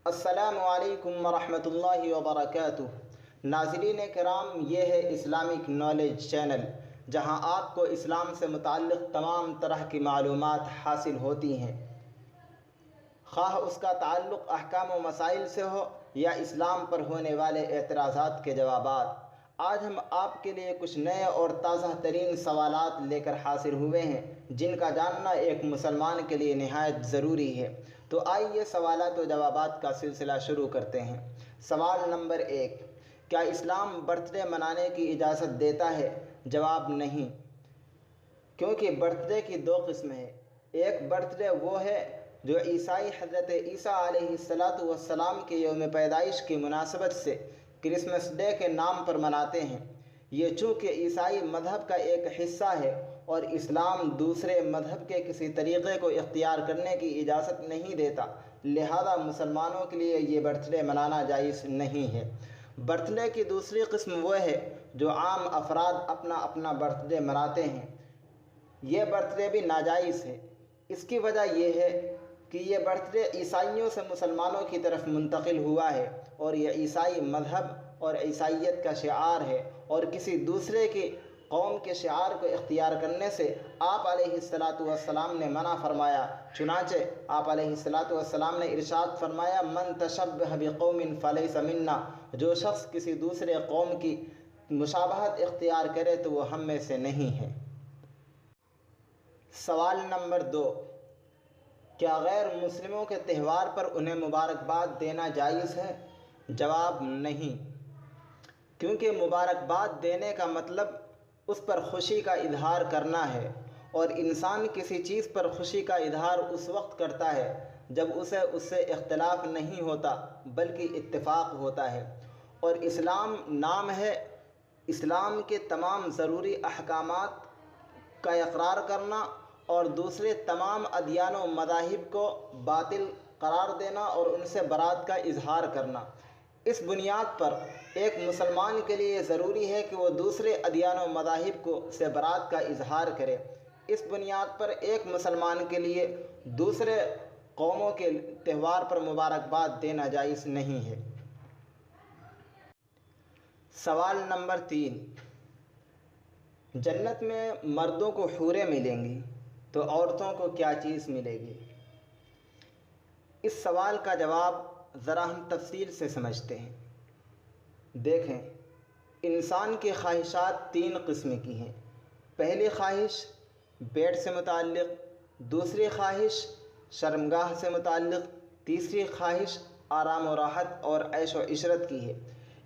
السلام علیکم ورحمۃ اللہ وبرکاتہ۔ ناظرین کرام، یہ ہے اسلامک نالج چینل، جہاں آپ کو اسلام سے متعلق تمام طرح کی معلومات حاصل ہوتی ہیں، خواہ اس کا تعلق احکام و مسائل سے ہو یا اسلام پر ہونے والے اعتراضات کے جوابات۔ آج ہم آپ کے لیے کچھ نئے اور تازہ ترین سوالات لے کر حاضر ہوئے ہیں، جن کا جاننا ایک مسلمان کے لیے نہایت ضروری ہے۔ تو آئیے سوالات و جوابات کا سلسلہ شروع کرتے ہیں۔ سوال نمبر 1، کیا اسلام برتھ ڈے منانے کی اجازت دیتا ہے؟ جواب: نہیں، کیونکہ برتھ ڈے کی دو قسمیں ہیں۔ ایک برتھ ڈے وہ ہے جو عیسائی حضرت عیسیٰ علیہ السلام کے یوم پیدائش کی مناسبت سے کرسمس ڈے کے نام پر مناتے ہیں۔ یہ چونکہ عیسائی مذہب کا ایک حصہ ہے اور اسلام دوسرے مذہب کے کسی طریقے کو اختیار کرنے کی اجازت نہیں دیتا، لہذا مسلمانوں کے لیے یہ برتھ ڈے منانا جائز نہیں ہے۔ برتھ ڈے کی دوسری قسم وہ ہے جو عام افراد اپنا اپنا برتھ ڈے مناتے ہیں۔ یہ برتھ ڈے بھی ناجائز ہے۔ اس کی وجہ یہ ہے کہ یہ برتھ ڈے عیسائیوں سے مسلمانوں کی طرف منتقل ہوا ہے اور یہ عیسائی مذہب اور عیسائیت کا شعار ہے، اور کسی دوسرے کی قوم کے شعار کو اختیار کرنے سے آپ علیہ السلام نے منع فرمایا۔ چنانچہ آپ علیہ السلام نے ارشاد فرمایا، من تشبہ بقوم فلیس منا، جو شخص کسی دوسرے قوم کی مشابہت اختیار کرے تو وہ ہم میں سے نہیں ہے۔ سوال نمبر 2، کیا غیر مسلموں کے تہوار پر انہیں مبارکباد دینا جائز ہے؟ جواب: نہیں، کیونکہ مبارکباد دینے کا مطلب اس پر خوشی کا اظہار کرنا ہے، اور انسان کسی چیز پر خوشی کا اظہار اس وقت کرتا ہے جب اسے اس سے اختلاف نہیں ہوتا بلکہ اتفاق ہوتا ہے، اور اسلام نام ہے۔ اسلام کے تمام ضروری احکامات کا اقرار کرنا اور دوسرے تمام ادیان و مذاہب کو باطل قرار دینا اور ان سے برات کا اظہار کرنا۔ اس بنیاد پر ایک مسلمان کے لیے ضروری ہے کہ وہ دوسرے ادیان و مذاہب سے برات کا اظہار کرے۔ اس بنیاد پر ایک مسلمان کے لیے دوسرے قوموں کے تہوار پر مبارکباد دینا جائز نہیں ہے۔ سوال نمبر 3، جنت میں مردوں کو حوریں ملیں گی تو عورتوں کو کیا چیز ملے گی؟ اس سوال کا جواب ذرا ہم تفصیل سے سمجھتے ہیں۔ دیکھیں، انسان کی خواہشات 3 قسم کی ہیں۔ پہلی خواہش پیٹ سے متعلق، دوسری خواہش شرمگاہ سے متعلق، تیسری خواہش آرام و راحت اور عیش و عشرت کی ہے۔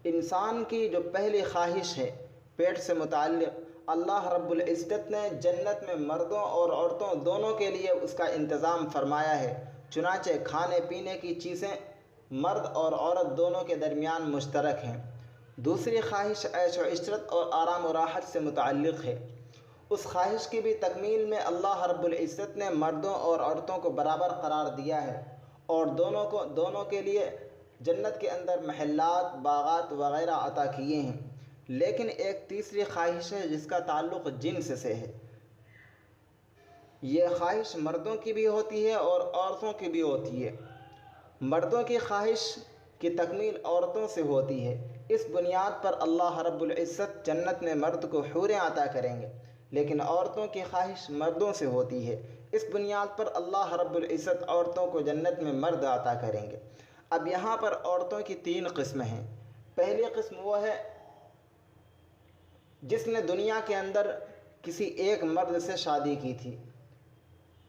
انسان کی جو پہلی خواہش ہے پیٹ سے متعلق، اللہ رب العزت نے جنت میں مردوں اور عورتوں دونوں کے لیے اس کا انتظام فرمایا ہے، چنانچہ کھانے پینے کی چیزیں مرد اور عورت دونوں کے درمیان مشترک ہیں۔ دوسری خواہش عیش و عشرت اور آرام و راحت سے متعلق ہے۔ اس خواہش کی بھی تکمیل میں اللہ رب العزت نے مردوں اور عورتوں کو برابر قرار دیا ہے اور دونوں کے لیے جنت کے اندر محلات، باغات وغیرہ عطا کیے ہیں۔ لیکن ایک تیسری خواہش ہے جس کا تعلق جنس سے ہے۔ یہ خواہش مردوں کی بھی ہوتی ہے اور عورتوں کی بھی ہوتی ہے۔ مردوں کی خواہش کی تکمیل عورتوں سے ہوتی ہے۔ اس بنیاد پر اللہ رب العزت جنت میں مرد کو حوریں عطا کریں گے، لیکن عورتوں کی خواہش مردوں سے ہوتی ہے۔ اس بنیاد پر اللہ رب العزت عورتوں کو جنت میں مرد عطا کریں گے۔ اب یہاں پر عورتوں کی 3 قسمیں ہیں۔ پہلی قسم وہ ہے جس نے دنیا کے اندر کسی ایک مرد سے شادی کی تھی،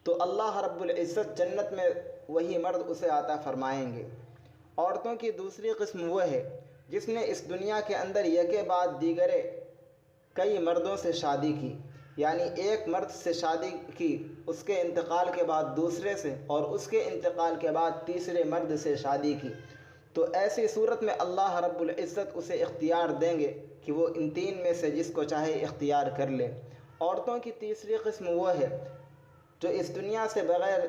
تو اللہ رب العزت جنت میں وہی مرد اسے عطا فرمائیں گے۔ عورتوں کی دوسری قسم وہ ہے جس نے اس دنیا کے اندر یکے بعد دیگرے کئی مردوں سے شادی کی، یعنی ایک مرد سے شادی کی، اس کے انتقال کے بعد دوسرے سے، اور اس کے انتقال کے بعد تیسرے مرد سے شادی کی، تو ایسی صورت میں اللہ رب العزت اسے اختیار دیں گے کہ وہ ان 3 میں سے جس کو چاہے اختیار کر لے۔ عورتوں کی تیسری قسم وہ ہے جو اس دنیا سے بغیر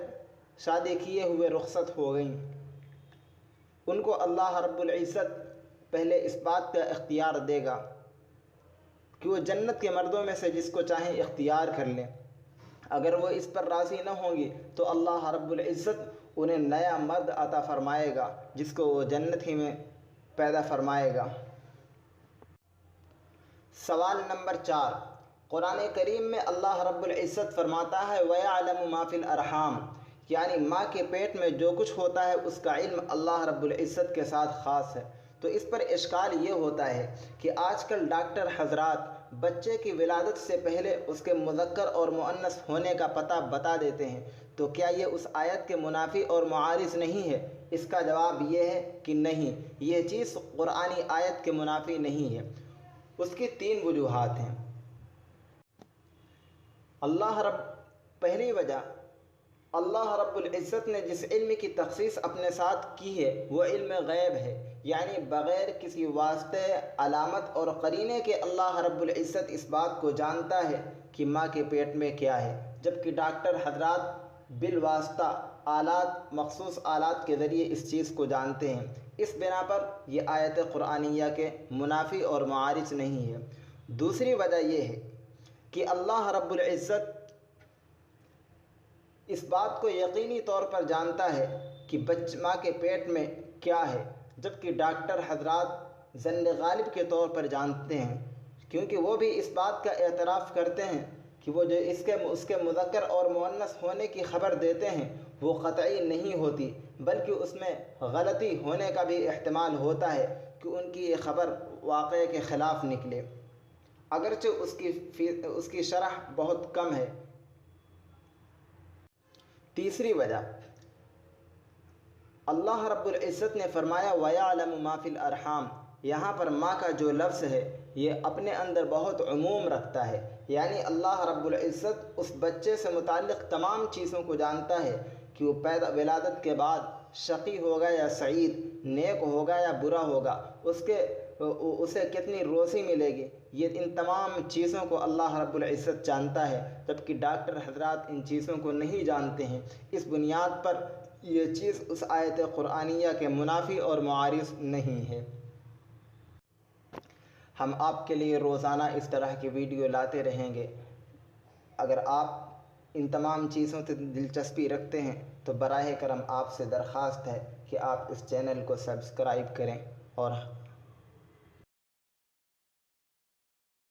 شادی کیے ہوئے رخصت ہو گئیں۔ ان کو اللہ رب العزت پہلے اس بات کا اختیار دے گا کہ وہ جنت کے مردوں میں سے جس کو چاہیں اختیار کر لیں۔ اگر وہ اس پر راضی نہ ہوں گی تو اللہ رب العزت انہیں نیا مرد عطا فرمائے گا جس کو وہ جنت ہی میں پیدا فرمائے گا۔ سوال نمبر 4، قرآن کریم میں اللہ رب العزت فرماتا ہے وَيَعْلَمُ مَا فِي الْأَرْحَامِ، یعنی ماں کے پیٹ میں جو کچھ ہوتا ہے اس کا علم اللہ رب العزت کے ساتھ خاص ہے۔ تو اس پر اشکال یہ ہوتا ہے کہ آج کل ڈاکٹر حضرات بچے کی ولادت سے پہلے اس کے مذکر اور مؤنث ہونے کا پتہ بتا دیتے ہیں، تو کیا یہ اس آیت کے منافی اور معارض نہیں ہے؟ اس کا جواب یہ ہے کہ نہیں، یہ چیز قرآنی آیت کے منافی نہیں ہے۔ اس کی 3 وجوہات ہیں۔ پہلی وجہ، اللہ رب العزت نے جس علم کی تخصیص اپنے ساتھ کی ہے وہ علم غیب ہے، یعنی بغیر کسی واسطے، علامت اور قرینے کے اللہ رب العزت اس بات کو جانتا ہے کہ ماں کے پیٹ میں کیا ہے، جبکہ ڈاکٹر حضرات بالواسطہ مخصوص آلات کے ذریعے اس چیز کو جانتے ہیں۔ اس بنا پر یہ آیت قرآنیہ کے منافی اور معارض نہیں ہے۔ دوسری وجہ یہ ہے کہ اللہ رب العزت اس بات کو یقینی طور پر جانتا ہے کہ ماں کے پیٹ میں کیا ہے، جبکہ ڈاکٹر حضرات ظن غالب کے طور پر جانتے ہیں، کیونکہ وہ بھی اس بات کا اعتراف کرتے ہیں کہ وہ جو اس کے مذکر اور مؤنث ہونے کی خبر دیتے ہیں وہ قطعی نہیں ہوتی، بلکہ اس میں غلطی ہونے کا بھی احتمال ہوتا ہے کہ ان کی یہ خبر واقعے کے خلاف نکلے، اگرچہ اس کی شرح بہت کم ہے۔ تیسری وجہ، اللہ رب العزت نے فرمایا وَيَعْلَمُ مَا فِي الْأَرْحَامِ، یہاں پر ماں کا جو لفظ ہے یہ اپنے اندر بہت عموم رکھتا ہے، یعنی اللہ رب العزت اس بچے سے متعلق تمام چیزوں کو جانتا ہے کہ وہ ولادت کے بعد شقی ہوگا یا سعید، نیک ہوگا یا برا ہوگا، اسے کتنی روزی ملے گی، ان تمام چیزوں کو اللہ رب العزت جانتا ہے، جبکہ ڈاکٹر حضرات ان چیزوں کو نہیں جانتے ہیں۔ اس بنیاد پر یہ چیز اس آیت قرآنیہ کے منافی اور معارض نہیں ہے۔ ہم آپ کے لیے روزانہ اس طرح کی ویڈیو لاتے رہیں گے۔ اگر آپ ان تمام چیزوں سے دلچسپی رکھتے ہیں تو براہ کرم آپ سے درخواست ہے کہ آپ اس چینل کو سبسکرائب کریں اور